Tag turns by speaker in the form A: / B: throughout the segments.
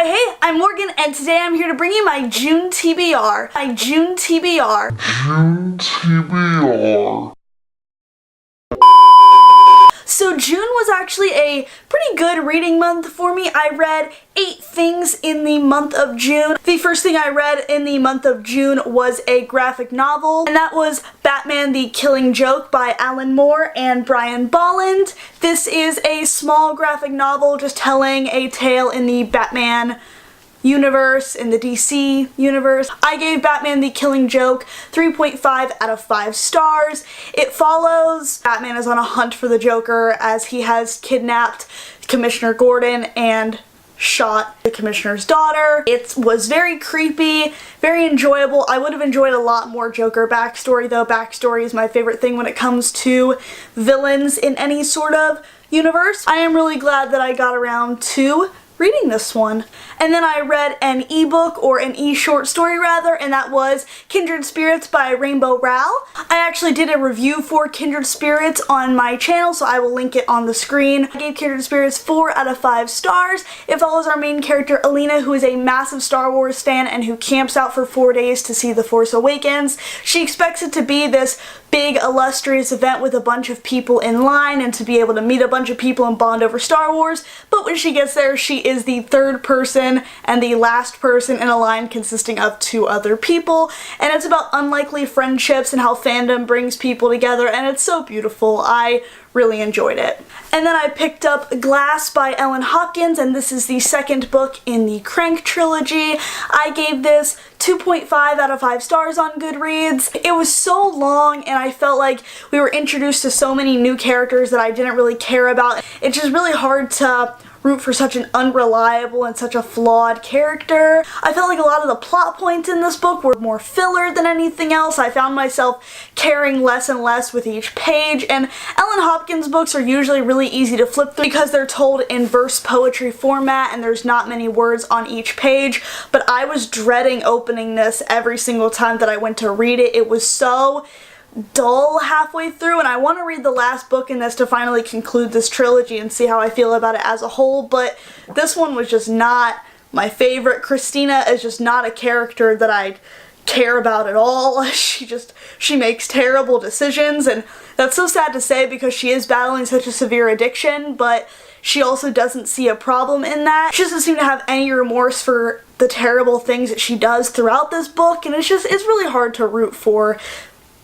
A: Hey, I'm Morgan, and today I'm here to bring you my June TBR. June TBR. So June was actually a pretty good reading month for me. I read 8 things in the month of June. The first thing I read in the month of June was a graphic novel, and that was Batman the Killing Joke by Alan Moore and Brian Bolland. This is a small graphic novel just telling a tale in the Batman universe, in the DC universe. I gave Batman the Killing Joke 3.5 out of 5 stars. It follows Batman is on a hunt for the Joker as he has kidnapped Commissioner Gordon and shot the Commissioner's daughter. It was very creepy, very enjoyable. I would have enjoyed a lot more Joker backstory, though. Backstory is my favorite thing when it comes to villains in any sort of universe. I am really glad that I got around to reading this one. And then I read an ebook, or an e-short story rather, and that was Kindred Spirits by Rainbow Rowell. I actually did a review for Kindred Spirits on my channel, so I will link it on the screen. I gave Kindred Spirits 4 out of 5 stars. It follows our main character Alina, who is a massive Star Wars fan and who camps out for 4 days to see The Force Awakens. She expects it to be this big illustrious event with a bunch of people in line and to be able to meet a bunch of people and bond over Star Wars, but when she gets there she is the third person and the last person in a line consisting of 2 other people, and it's about unlikely friendships and how fandom brings people together, and it's so beautiful. I really enjoyed it. And then I picked up Glass by Ellen Hopkins, and this is the second book in the Crank trilogy. I gave this 2.5 out of 5 stars on Goodreads. It was so long and I felt like we were introduced to so many new characters that I didn't really care about. It's just really hard to root for such an unreliable and such a flawed character. I felt like a lot of the plot points in this book were more filler than anything else. I found myself caring less and less with each page, and Ellen Hopkins books are usually really easy to flip through because they're told in verse poetry format and there's not many words on each page, but I was dreading opening this every single time that I went to read it. It was so dull halfway through, and I want to read the last book in this to finally conclude this trilogy and see how I feel about it as a whole, but this one was just not my favorite. Christina is just not a character that I care about at all. She makes terrible decisions, and that's so sad to say because she is battling such a severe addiction, but she also doesn't see a problem in that. She doesn't seem to have any remorse for the terrible things that she does throughout this book, and it's really hard to root for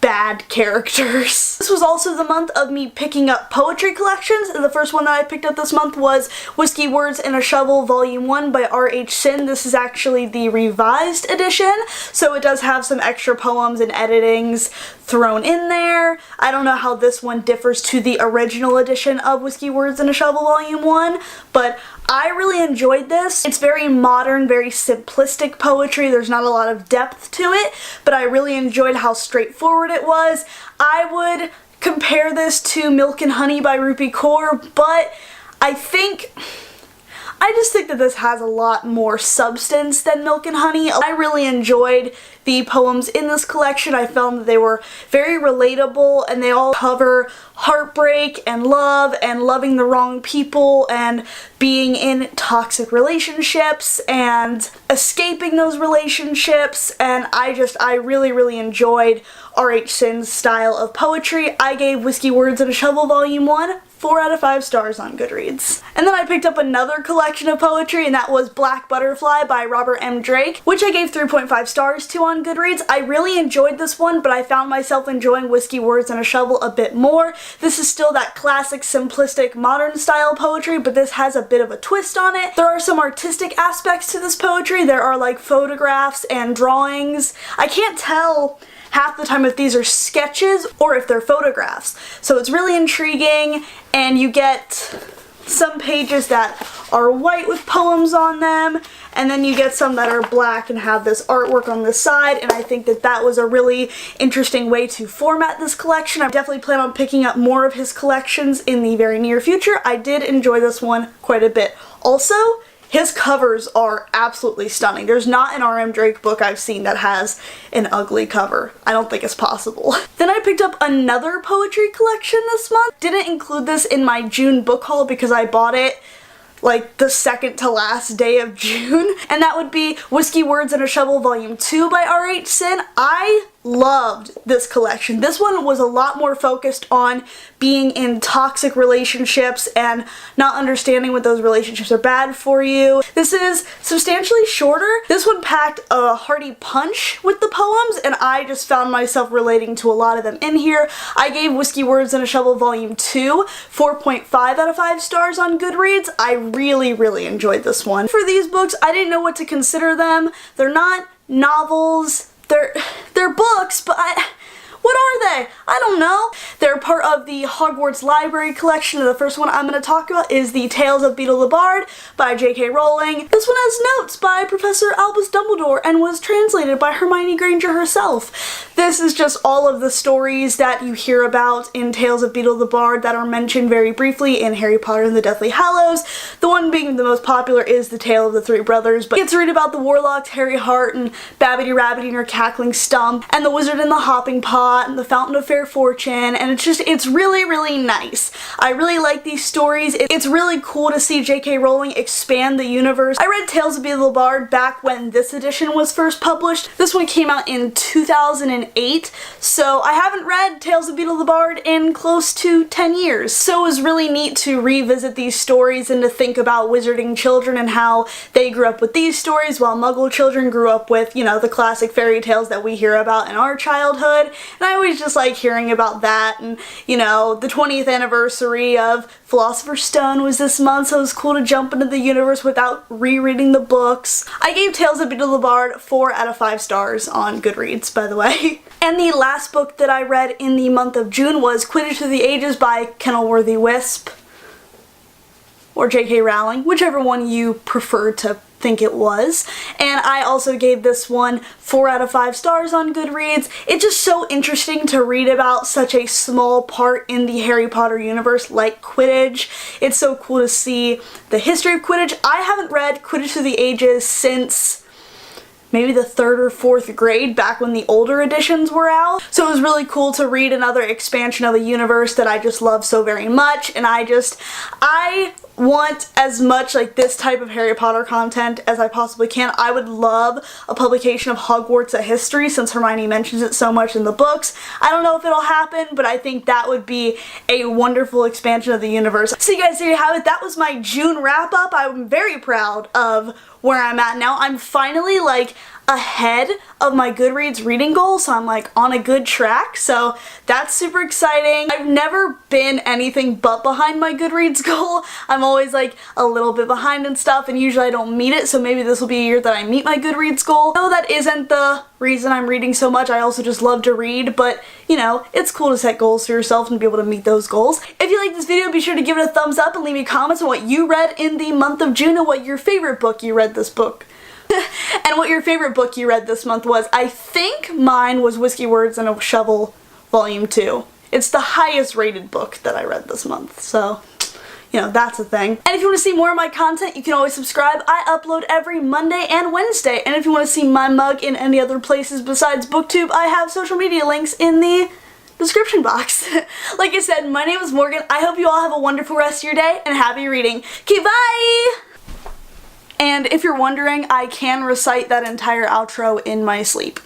A: bad characters. This was also the month of me picking up poetry collections, and the first one that I picked up this month was Whiskey Words and a Shovel Volume 1 by R.H. Sin. This is actually the revised edition, so it does have some extra poems and editings thrown in there. I don't know how this one differs to the original edition of Whiskey Words and a Shovel Volume 1, but I really enjoyed this. It's very modern, very simplistic poetry. There's not a lot of depth to it, but I really enjoyed how straightforward it was. I would compare this to Milk and Honey by Rupi Kaur, but I just think that this has a lot more substance than Milk and Honey. I really enjoyed the poems in this collection. I found that they were very relatable, and they all cover heartbreak and love and loving the wrong people and being in toxic relationships and escaping those relationships, and I really enjoyed R.H. Sin's style of poetry. I gave Whiskey Words and a Shovel Volume 1 4 out of 5 stars on Goodreads. And then I picked up another collection of poetry, and that was Black Butterfly by Robert M. Drake, which I gave 3.5 stars to on Goodreads. I really enjoyed this one, but I found myself enjoying Whiskey Words and a Shovel a bit more. This is still that classic, simplistic, modern style poetry, but this has a bit of a twist on it. There are some artistic aspects to this poetry. There are like photographs and drawings. I can't tell half the time if these are sketches or if they're photographs. So it's really intriguing, and you get some pages that are white with poems on them, and then you get some that are black and have this artwork on the side, and I think that that was a really interesting way to format this collection. I definitely plan on picking up more of his collections in the very near future. I did enjoy this one quite a bit. Also, his covers are absolutely stunning. There's not an R.M. Drake book I've seen that has an ugly cover. I don't think it's possible. Then I picked up another poetry collection this month. Didn't include this in my June book haul because I bought it like the second to last day of June, and that would be Whiskey Words and a Shovel Volume 2 by R.H. Sin. I loved this collection. This one was a lot more focused on being in toxic relationships and not understanding what those relationships are bad for you. This is substantially shorter. This one packed a hearty punch with the poems, and I just found myself relating to a lot of them in here. I gave Whiskey Words and a Shovel Volume 2 4.5 out of 5 stars on Goodreads. I really enjoyed this one. For these books, I didn't know what to consider them. They're not novels. They're books, but what are they? I don't know. They're part of the Hogwarts Library collection, and the first one I'm going to talk about is the Tales of Beedle the Bard by J.K. Rowling. This one has notes by Professor Albus Dumbledore and was translated by Hermione Granger herself. This is just all of the stories that you hear about in Tales of Beedle the Bard that are mentioned very briefly in Harry Potter and the Deathly Hallows. The one being the most popular is the Tale of the Three Brothers, but you get to read about the Warlocks, Harry Hart, and Babbity Rabbity and her cackling stump, and the Wizard in the Hopping Pot, and the Fountain of Fair Fortune, and it's really nice. I really like these stories. It's really cool to see J.K. Rowling expand the universe. I read Tales of Beedle the Bard back when this edition was first published. This one came out in 2008, so I haven't read Tales of Beedle the Bard in close to 10 years. So it was really neat to revisit these stories and to think about wizarding children and how they grew up with these stories while Muggle children grew up with, you know, the classic fairy tales that we hear about in our childhood. And I always just like hearing about that, and you know, the 20th anniversary of Philosopher's Stone was this month, so it was cool to jump into the universe without rereading the books. I gave Tales of Beedle the Bard 4 out of 5 stars on Goodreads, by the way. And the last book that I read in the month of June was Quidditch Through the Ages by Kenilworthy Wisp, or J.K. Rowling, whichever one you prefer to think it was. And I also gave this one 4 out of 5 stars on Goodreads. It's just so interesting to read about such a small part in the Harry Potter universe like Quidditch. It's so cool to see the history of Quidditch. I haven't read Quidditch Through the Ages since maybe the 3rd or 4th grade, back when the older editions were out. So it was really cool to read another expansion of a universe that I just love so very much, and I want as much like this type of Harry Potter content as I possibly can. I would love a publication of Hogwarts A History, since Hermione mentions it so much in the books. I don't know if it'll happen, but I think that would be a wonderful expansion of the universe. So you guys, there you have it. That was my June wrap up. I'm very proud of where I'm at now. I'm finally like ahead of my Goodreads reading goal, so I'm like on a good track, so that's super exciting. I've never been anything but behind my Goodreads goal. I'm always like a little bit behind and stuff, and usually I don't meet it, so maybe this will be a year that I meet my Goodreads goal. No, that isn't the reason I'm reading so much. I also just love to read, but you know, it's cool to set goals for yourself and be able to meet those goals. If you like this video, be sure to give it a thumbs up and leave me comments on what you read in the month of June and what your favorite book you read this book. And what your favorite book you read this month was. I think mine was Whiskey Words and a Shovel Volume 2. It's the highest rated book that I read this month, so you know, that's a thing. And if you want to see more of my content, you can always subscribe. I upload every Monday and Wednesday. And if you want to see my mug in any other places besides BookTube, I have social media links in the description box. Like I said, my name is Morgan. I hope you all have a wonderful rest of your day and happy reading. Okay, bye! And if you're wondering, I can recite that entire outro in my sleep.